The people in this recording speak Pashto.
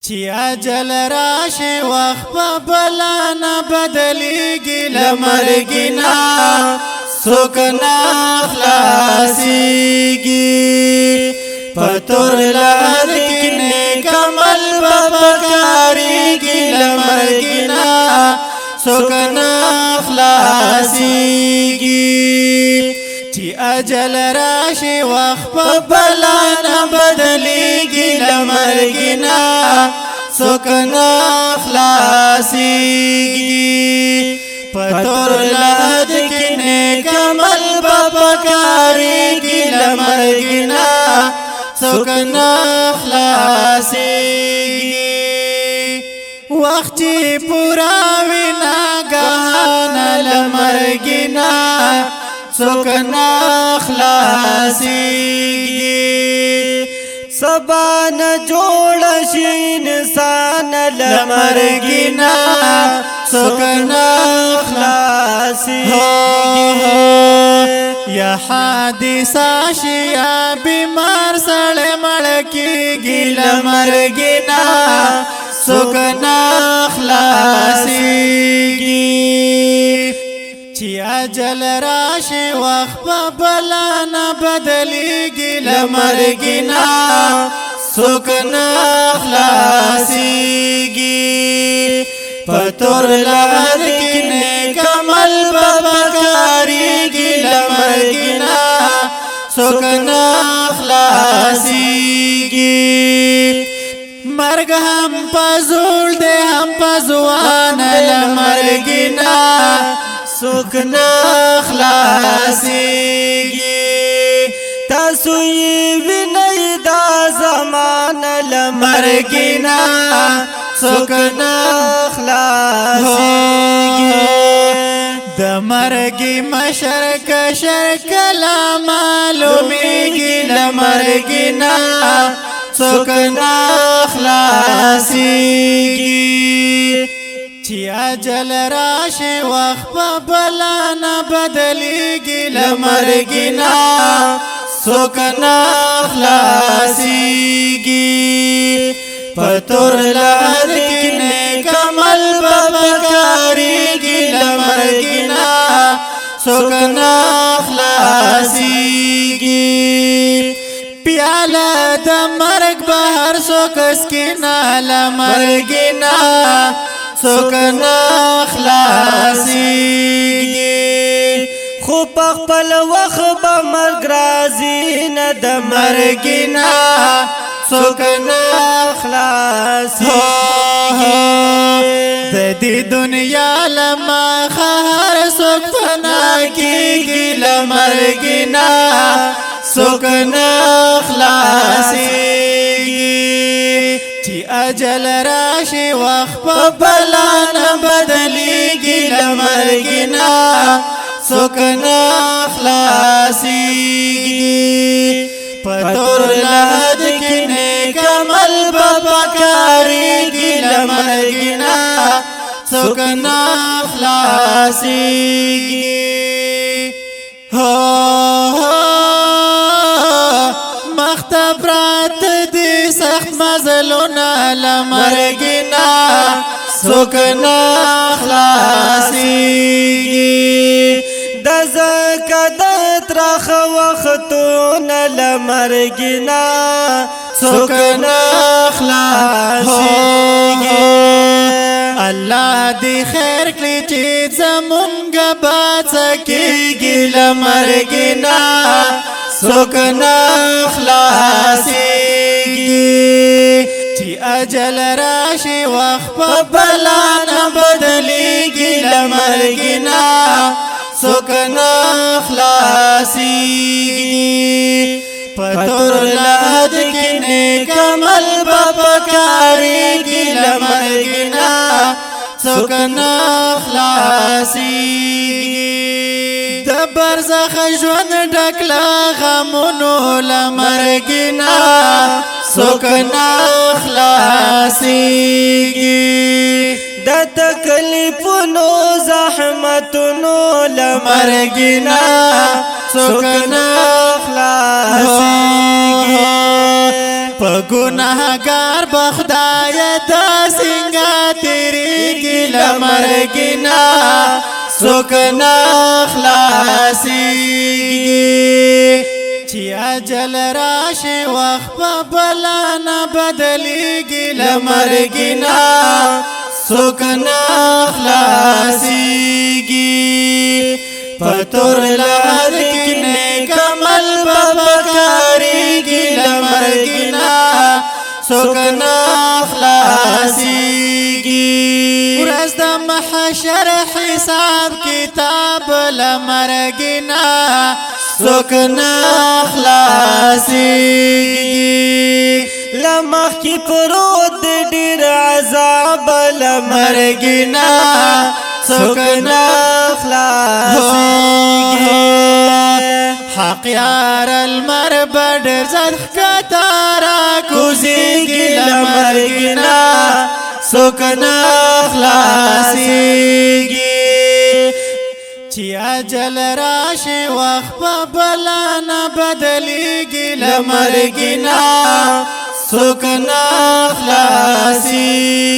چی اجل راشی وقت پا بلا نا بدلیگی لمرگینا سکنا خلاصیگی پتور لادکنی کمل بپکاریگی لمرگینا سکنا خلاصیگی چی اجل راشی وقت پا بلا نا بدلیگی لمرگینا سکنا خلاصیگی پتور لادکنی کمل بپکاریگی لمرگینا سکنا خلاصیگی وقتی پوراوی ناگهانا لمرگینا سکنا خلاصیگی سبا نه جوړ شي انسان لمرګینا سکنا خلاصيږي یا حادثه شي یا بیمار سړی مړ کیږي لمرګینا سکنا خلاصیږي چی اجل راشی وقت پا بلا نا بدلیگی لمرگینا سکنا خلاصیگی پتور لادکنی کمل بپکاریگی لمرگینا سکنا خلاصیگی مرگ هم پزول دے هم پزوان لمرگینا سکنا خلاصیگی تاسو یې وینئ دا زمان لمرګینا سکنا خلاصيږي د مرګي مشرک شرک لا معلومیږي لمرګینا سکنا خلاصیږي چی اجل راشی وقت پا بلا نا بدلیگی لمرگینا سکنا خلاصیگی پتور لادکنی کمل بپکاریگی لمرگینا سکنا خلاصیگی پیالا دا مرگ بہر سوکس کینا لمرگینا سکنا خلاصیگی خو پخپل وخت به مرګ راځي نه د مرګینا سکنا خلاصيږي د دې دنیا لما خهر سوک فنا کیږي لمرګینا سکنا خلاصیږي چی اجل راشی وقت پا بلا نا بدلیگی لمرگینا سکنا خلاصیگی پتور لادکنی کمل بپکاریگی لمرگینا سکنا خلاصیگی مختبرات دی سخت مزلونا لمرگینا سکنا خلاصیگی د زکات ترخ وختون لمرګینا سکنا خلاصيږي الله دی خیر کلی چی زمونگا بات سکیگی لمرگینا سکنا خلاصیگی چی اجل راشی وقت پا بلا نا بدلیگی لمرگینا سکنا خلاصیگی پتور لادکنی کمل بپکاریگی لمرگینا سکنا خلاصیگی د برزخ ژوند ډکلا غمونو لمرګینا سکنا خلاصیگی د تکلیفونو زحمتونو لمرګینا سکنا خلاصيږي په ګناهګار به خدای دا څنګه تیریږي له مرګنا څوک نه خلاصیږي چې اجل راشي وخت په بلا نه بدلیږي له مرګنا څوک نه خلاصیږي پتور لار کې نیک عمل په پکاريږي له مرګنا څوک نه خلاصيږي ورځ د محشر حساب کتاب له مرګنا څوک نه خلاصيږي لمخ کی پروت ډیر عذاب له مرګنا څوک نه خلاصيږي حق یار المر بدر زد خطارا کوزیږي له مرګنا څوک نه خلاصيږي چې اجل راشي وخت په بلا نه بدلیږي له مرګنا څوک نه خلاصيږي